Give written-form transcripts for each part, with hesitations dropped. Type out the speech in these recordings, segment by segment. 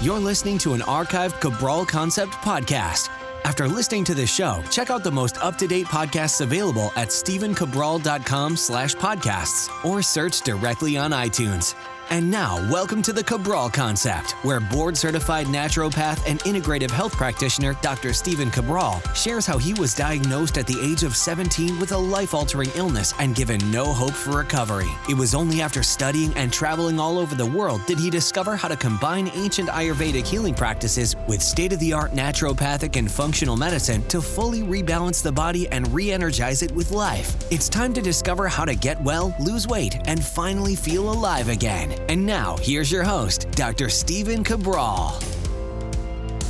You're listening to an archived Cabral Concept podcast. After listening to this show, check out the most up-to-date podcasts available at stephencabral.com/podcasts or search directly on iTunes. And now, welcome to the Cabral Concept, where board-certified naturopath and integrative health practitioner Dr. Stephen Cabral shares how he was diagnosed at the age of 17 with a life-altering illness and given no hope for recovery. It was only after studying and traveling all over the world did he discover how to combine ancient Ayurvedic healing practices with state-of-the-art naturopathic and functional medicine to fully rebalance the body and re-energize it with life. It's time to discover how to get well, lose weight, and finally feel alive again. And now, here's your host, Dr. Stephen Cabral.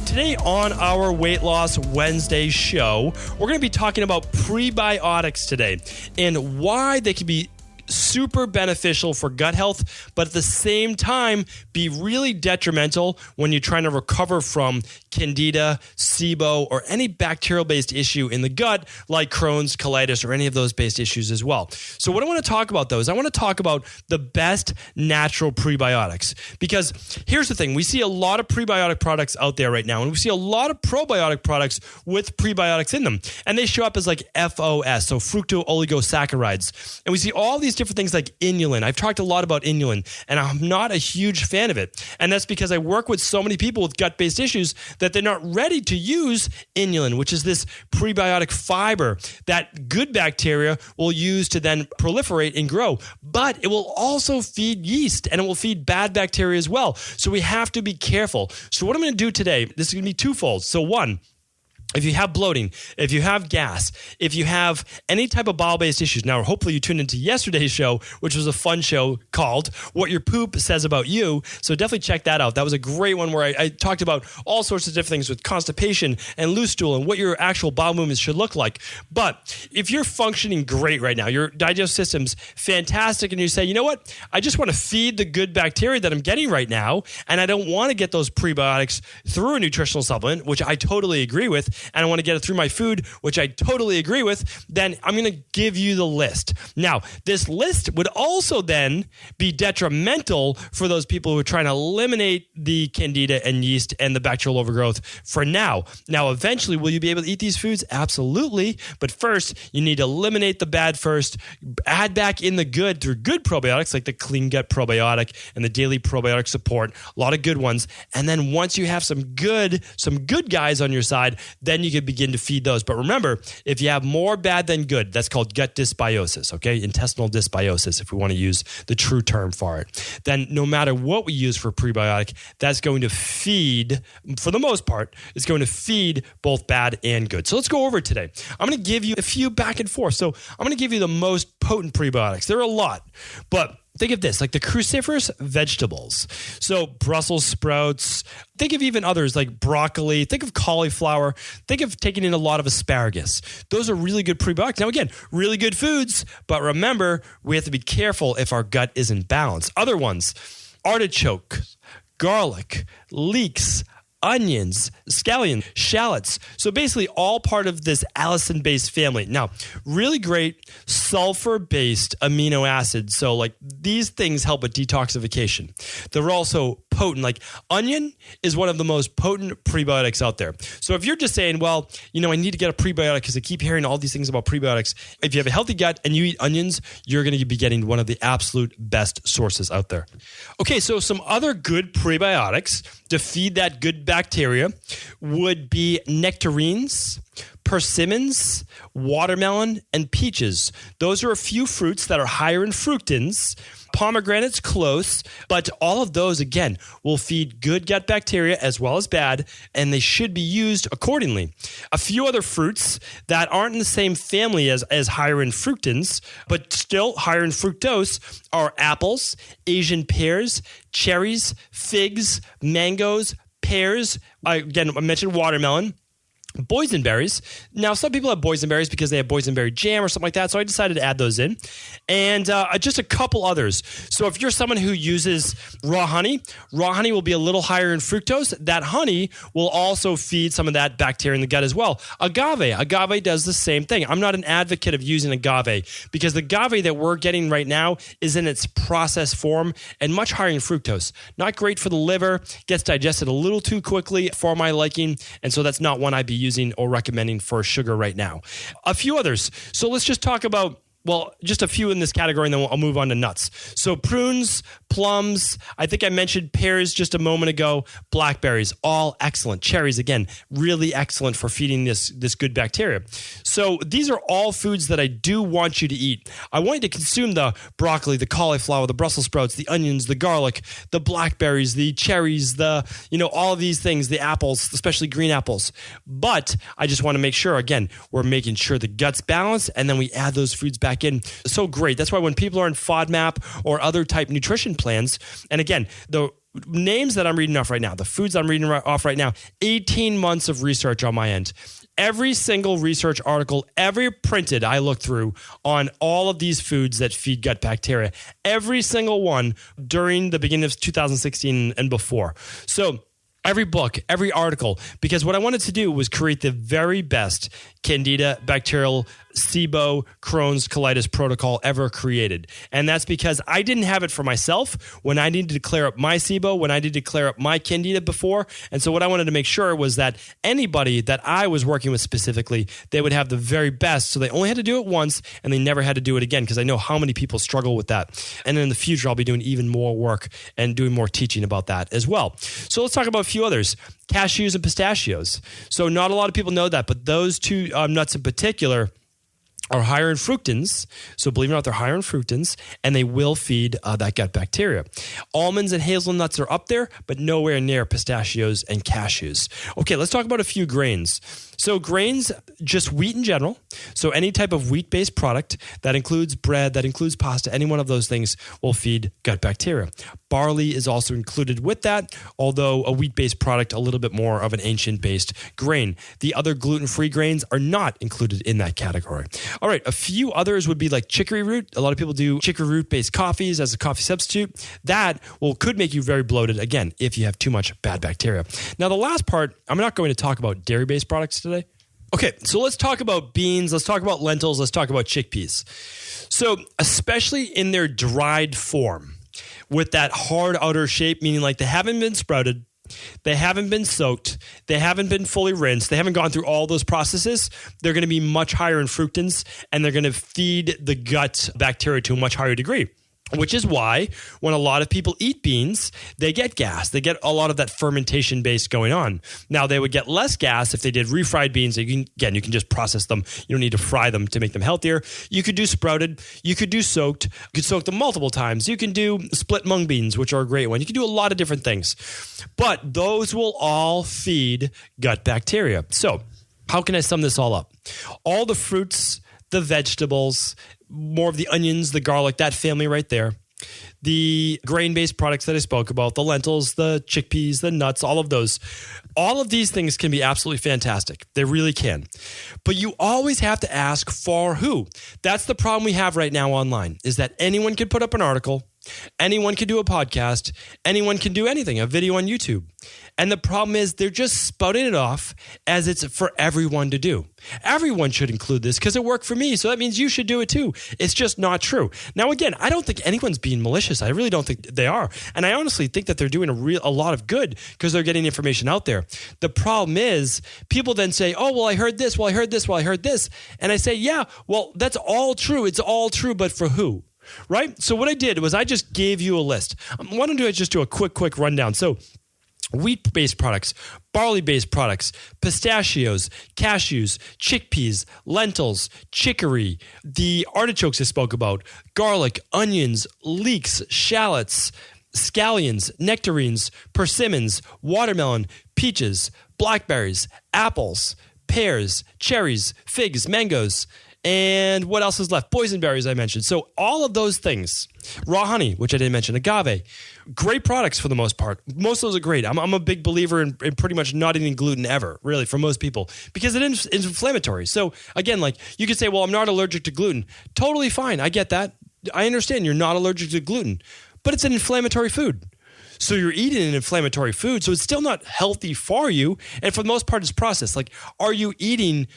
Today on our Weight Loss Wednesday show, we're going to be talking about prebiotics today and why they can be super beneficial for gut health, but at the same time be really detrimental when you're trying to recover from candida, SIBO, or any bacterial-based issue in the gut like Crohn's, colitis, or any of those based issues as well. So what I want to talk about, though, is I want to talk about the best natural prebiotics. Because here's the thing. We see a lot of prebiotic products out there right now, and we see a lot of probiotic products with prebiotics in them. And they show up as like FOS, so fructooligosaccharides. And we see all these different things like inulin. I've talked a lot about inulin, and I'm not a huge fan of it. And that's because I work with so many people with gut-based issues that they're not ready to use inulin, which is this prebiotic fiber that good bacteria will use to then proliferate and grow. But it will also feed yeast, and it will feed bad bacteria as well. So we have to be careful. So what I'm going to do today, this is going to be twofold. So one, if you have bloating, if you have gas, if you have any type of bowel-based issues, now hopefully you tuned into yesterday's show, which was a fun show called What Your Poop Says About You. So definitely check that out. That was a great one where I talked about all sorts of different things with constipation and loose stool and what your actual bowel movements should look like. But if you're functioning great right now, your digestive system's fantastic, and you say, you know what, I just want to feed the good bacteria that I'm getting right now, and I don't want to get those prebiotics through a nutritional supplement, which I totally agree with, and I want to get it through my food, which I totally agree with, then I'm going to give you the list. Now, this list would also then be detrimental for those people who are trying to eliminate the candida and yeast and the bacterial overgrowth for now. Now, eventually, will you be able to eat these foods? Absolutely. But first, you need to eliminate the bad first, add back in the good through good probiotics like the Clean Gut Probiotic and the Daily Probiotic Support, a lot of good ones. And then once you have some good guys on your side, then you can begin to feed those. But remember, if you have more bad than good, that's called gut dysbiosis, okay? Intestinal dysbiosis, if we want to use the true term for it. Then no matter what we use for prebiotic, that's going to feed, for the most part, it's going to feed both bad and good. So let's go over it today. I'm going to give you a few back and forth. So I'm going to give you the most potent prebiotics. There are a lot, but think of this, like the cruciferous vegetables. So Brussels sprouts, think of even others like broccoli, think of cauliflower, think of taking in a lot of asparagus. Those are really good prebiotics. Now again, really good foods, but remember, we have to be careful if our gut isn't balanced. Other ones, artichoke, garlic, leeks, onions, scallions, shallots. So basically all part of this allicin-based family. Now, really great sulfur-based amino acids. So like these things help with detoxification. They're also potent. Like onion is one of the most potent prebiotics out there. So if you're just saying, well, you know, I need to get a prebiotic because I keep hearing all these things about prebiotics. If you have a healthy gut and you eat onions, you're going to be getting one of the absolute best sources out there. Okay, so some other good prebiotics to feed that good bacteria would be nectarines, persimmons, watermelon, and peaches. Those are a few fruits that are higher in fructans. Pomegranate's close, but all of those, again, will feed good gut bacteria as well as bad, and they should be used accordingly. A few other fruits that aren't in the same family as higher in fructans, but still higher in fructose, are apples, Asian pears, cherries, figs, mangoes, pears. Again, I mentioned watermelon. boysenberries. Now, some people have boysenberries because they have boysenberry jam or something like that, so I decided to add those in. And just a couple others. So if you're someone who uses raw honey will be a little higher in fructose. That honey will also feed some of that bacteria in the gut as well. Agave does the same thing. I'm not an advocate of using agave because the agave that we're getting right now is in its processed form and much higher in fructose. Not great for the liver, gets digested a little too quickly for my liking, and so that's not one I'd be using or recommending for sugar right now. A few others. So let's just talk about, well, just a few in this category, and then I'll move on to nuts. So prunes, plums, I think I mentioned pears just a moment ago, blackberries, all excellent. Cherries, again, really excellent for feeding this good bacteria. So these are all foods that I do want you to eat. I want you to consume the broccoli, the cauliflower, the Brussels sprouts, the onions, the garlic, the blackberries, the cherries, all of these things, the apples, especially green apples. But I just want to make sure, again, we're making sure the gut's balanced, and then we add those foods back in. So great. That's why when people are in FODMAP or other type nutrition plans, and again, the names that I'm reading off right now, the foods I'm reading off right now, 18 months of research on my end. Every single research article ever printed, I looked through on all of these foods that feed gut bacteria. Every single one during the beginning of 2016 and before. So every book, every article, because what I wanted to do was create the very best candida, bacterial, SIBO, Crohn's, colitis protocol ever created. And that's because I didn't have it for myself when I needed to clear up my SIBO, when I needed to clear up my candida before. And so what I wanted to make sure was that anybody that I was working with specifically, they would have the very best. So they only had to do it once and they never had to do it again, because I know how many people struggle with that. And in the future, I'll be doing even more work and doing more teaching about that as well. So let's talk about a few others. Cashews and pistachios. So not a lot of people know that, but those two nuts in particular are higher in fructans. So believe it or not, they're higher in fructans, and they will feed that gut bacteria. Almonds and hazelnuts are up there, but nowhere near pistachios and cashews. Okay, let's talk about a few grains. So grains, just wheat in general. So any type of wheat-based product that includes bread, that includes pasta, any one of those things will feed gut bacteria. Barley is also included with that, although a wheat-based product, a little bit more of an ancient-based grain. The other gluten-free grains are not included in that category. All right, a few others would be like chicory root. A lot of people do chicory root-based coffees as a coffee substitute. That could make you very bloated, again, if you have too much bad bacteria. Now, the last part, I'm not going to talk about dairy-based products today. Okay, so let's talk about beans, let's talk about lentils, let's talk about chickpeas. So especially in their dried form, with that hard outer shape, meaning like they haven't been sprouted, they haven't been soaked, they haven't been fully rinsed, they haven't gone through all those processes, they're going to be much higher in fructans, and they're going to feed the gut bacteria to a much higher degree. Which is why when a lot of people eat beans, they get gas. They get a lot of that fermentation base going on. Now, they would get less gas if they did refried beans. You can just process them. You don't need to fry them to make them healthier. You could do sprouted. You could do soaked. You could soak them multiple times. You can do split mung beans, which are a great one. You can do a lot of different things. But those will all feed gut bacteria. So how can I sum this all up? All the fruits, the vegetables, more of the onions, the garlic, that family right there. The grain-based products that I spoke about, the lentils, the chickpeas, the nuts, all of those. All of these things can be absolutely fantastic. They really can. But you always have to ask for who. That's the problem we have right now online, is that anyone can put up an article, anyone can do a podcast, anyone can do anything, a video on YouTube. And the problem is they're just spouting it off as it's for everyone to do. Everyone should include this because it worked for me, so that means you should do it too. It's just not true. Now, again, I don't think anyone's being malicious. I really don't think they are. And I honestly think that they're doing a lot of good because they're getting information out there. The problem is people then say, oh, well, I heard this, well, I heard this, well, I heard this. And I say, yeah, well, that's all true. It's all true, but for who? Right? So what I did was I just gave you a list. Why don't I just do a quick rundown? So wheat-based products, barley-based products, pistachios, cashews, chickpeas, lentils, chicory, the artichokes I spoke about, garlic, onions, leeks, shallots, scallions, nectarines, persimmons, watermelon, peaches, blackberries, apples, pears, cherries, figs, mangoes, And what else is left? Boysenberries, I mentioned. So all of those things, raw honey, which I didn't mention, agave, great products for the most part. Most of those are great. I'm a big believer in pretty much not eating gluten ever, really, for most people, because it's inflammatory. So again, like you could say, well, I'm not allergic to gluten. Totally fine. I get that. I understand you're not allergic to gluten, but it's an inflammatory food. So you're eating an inflammatory food, so it's still not healthy for you. And for the most part, it's processed. Like, are you eating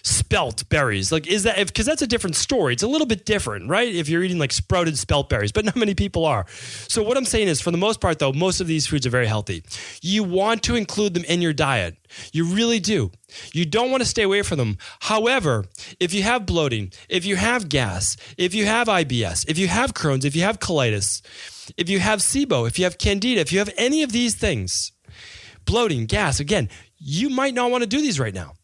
spelt berries? Like, is that, because that's a different story. It's a little bit different, right? If you're eating like sprouted spelt berries, but not many people are. So what I'm saying is, for the most part, though, most of these foods are very healthy. You want to include them in your diet. You really do. You don't want to stay away from them. However, if you have bloating, if you have gas, if you have IBS, if you have Crohn's, if you have colitis, if you have SIBO, if you have candida, if you have any of these things, bloating, gas, again, you might not want to do these right now.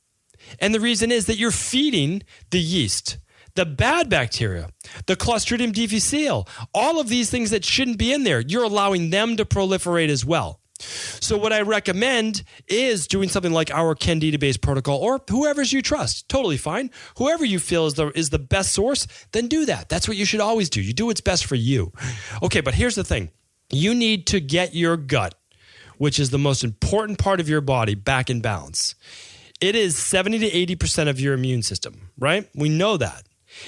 And the reason is that you're feeding the yeast, the bad bacteria, the Clostridium difficile, all of these things that shouldn't be in there. You're allowing them to proliferate as well. So what I recommend is doing something like our candida-based protocol, or whoever's you trust. Totally fine. Whoever you feel is the best source, then do that. That's what you should always do. You do what's best for you. Okay, but here's the thing. You need to get your gut, which is the most important part of your body, back in balance. It is 70 to 80% of your immune system, right? We know that.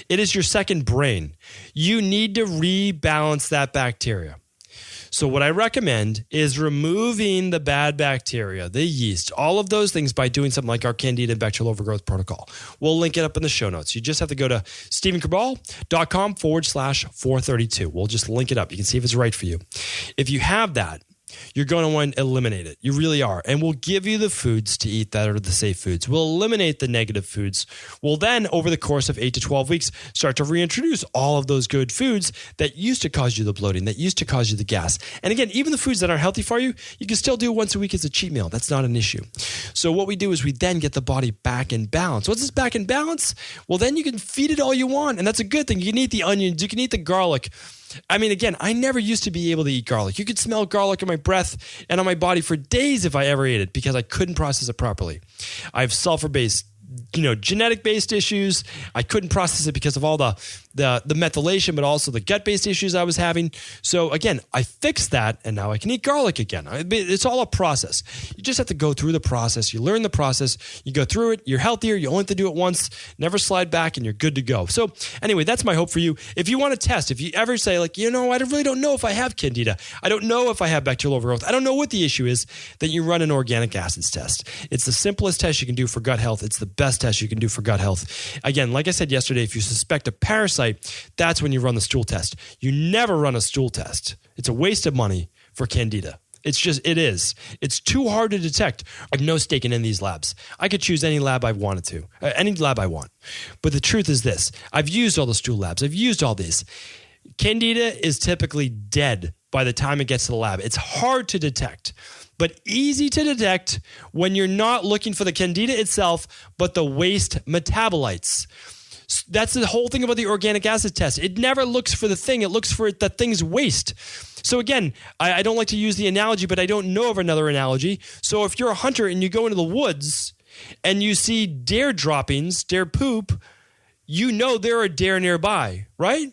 It is your second brain. You need to rebalance that bacteria. So what I recommend is removing the bad bacteria, the yeast, all of those things by doing something like our Candida and Bacterial Overgrowth Protocol. We'll link it up in the show notes. You just have to go to StephenCabral.com/432. We'll just link it up. You can see if it's right for you. If you have that, you're going to want to eliminate it. You really are. And we'll give you the foods to eat that are the safe foods. We'll eliminate the negative foods. We'll then, over the course of 8 to 12 weeks, start to reintroduce all of those good foods that used to cause you the bloating, that used to cause you the gas. And again, even the foods that aren't healthy for you, you can still do once a week as a cheat meal. That's not an issue. So what we do is we then get the body back in balance. Once it's back in balance, well, then you can feed it all you want. And that's a good thing. You can eat the onions. You can eat the garlic. I mean, again, I never used to be able to eat garlic. You could smell garlic in my breath and on my body for days if I ever ate it, because I couldn't process it properly. I have sulfur-based, genetic-based issues. I couldn't process it because of all the methylation, but also the gut-based issues I was having. So again, I fixed that, and now I can eat garlic again. It's all a process. You just have to go through the process. You learn the process. You go through it. You're healthier. You only have to do it once. Never slide back, and you're good to go. So anyway, that's my hope for you. If you want to test, if you ever say, I really don't know if I have candida. I don't know if I have bacterial overgrowth. I don't know what the issue is, then you run an organic acids test. It's the simplest test you can do for gut health. It's the best test you can do for gut health. Again, like I said yesterday, if you suspect a parasite, that's when you run the stool test. You never run a stool test. It's a waste of money for candida. It is. It's too hard to detect. I have no stake in any of these labs. I could choose any lab I wanted to, any lab I want. But the truth is this. I've used all the stool labs. I've used all these. Candida is typically dead by the time it gets to the lab. It's hard to detect, but easy to detect when you're not looking for the candida itself, but the waste metabolites. That's the whole thing about the organic acid test. It never looks for the thing. It looks for the thing's waste. So again, I don't like to use the analogy, but I don't know of another analogy. So if you're a hunter and you go into the woods and you see deer droppings, deer poop, you know there are deer nearby, right?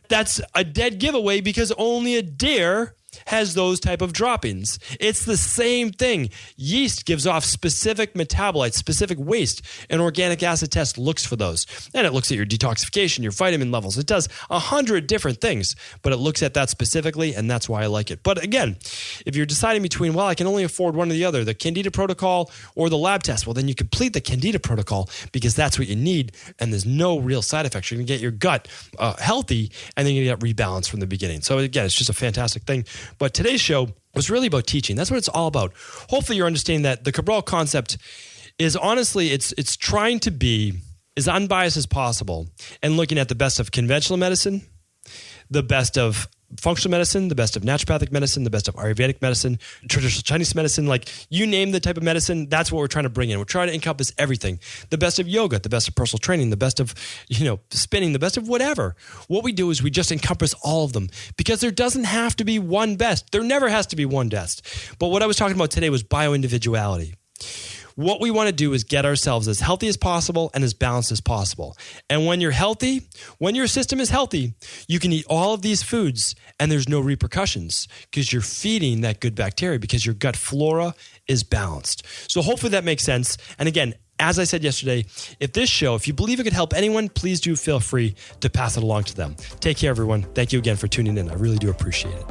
That's a dead giveaway because only a deer has those type of droppings. It's the same thing. Yeast gives off specific metabolites, specific waste. An organic acid test looks for those. And it looks at your detoxification, your vitamin levels. It does 100 different things, but it looks at that specifically, and that's why I like it. But again, if you're deciding between, I can only afford one or the other, the Candida protocol or the lab test, well, then you complete the Candida protocol because that's what you need, and there's no real side effects. You're going to get your gut healthy, and then you're going to get rebalanced from the beginning. So again, it's just a fantastic thing. But today's show was really about teaching. That's what it's all about. Hopefully you're understanding that the Cabral concept is honestly, it's trying to be as unbiased as possible and looking at the best of conventional medicine, the best of functional medicine, the best of naturopathic medicine, the best of Ayurvedic medicine, traditional Chinese medicine, like you name the type of medicine, that's what we're trying to bring in. We're trying to encompass everything. The best of yoga, the best of personal training, the best of, spinning, the best of whatever. What we do is we just encompass all of them because there doesn't have to be one best. There never has to be one best. But what I was talking about today was bioindividuality. What we want to do is get ourselves as healthy as possible and as balanced as possible. And when you're healthy, when your system is healthy, you can eat all of these foods and there's no repercussions because you're feeding that good bacteria because your gut flora is balanced. So hopefully that makes sense. And again, as I said yesterday, if you believe it could help anyone, please do feel free to pass it along to them. Take care, everyone. Thank you again for tuning in. I really do appreciate it.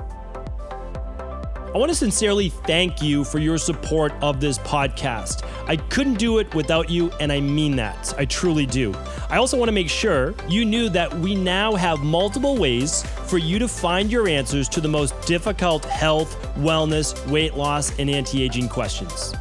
I want to sincerely thank you for your support of this podcast. I couldn't do it without you, and I mean that. I truly do. I also want to make sure you knew that we now have multiple ways for you to find your answers to the most difficult health, wellness, weight loss, and anti-aging questions.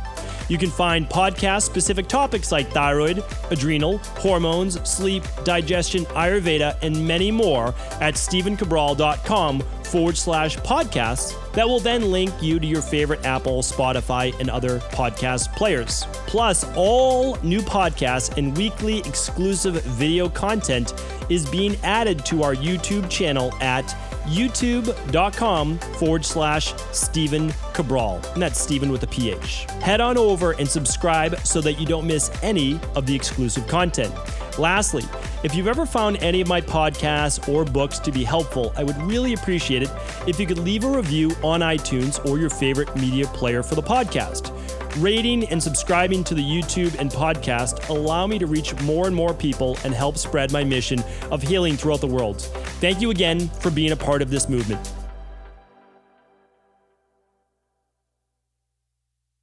You can find podcast-specific topics like thyroid, adrenal, hormones, sleep, digestion, Ayurveda, and many more at stevencabral.com/podcasts that will then link you to your favorite Apple, Spotify, and other podcast players. Plus, all new podcasts and weekly exclusive video content is being added to our YouTube channel at youtube.com/Stephen Cabral. And that's Stephen with a PH. Head on over and subscribe so that you don't miss any of the exclusive content. Lastly, if you've ever found any of my podcasts or books to be helpful, I would really appreciate it if you could leave a review on iTunes or your favorite media player for the podcast. Rating and subscribing to the YouTube and podcast allow me to reach more and more people and help spread my mission of healing throughout the world. Thank you again for being a part of this movement.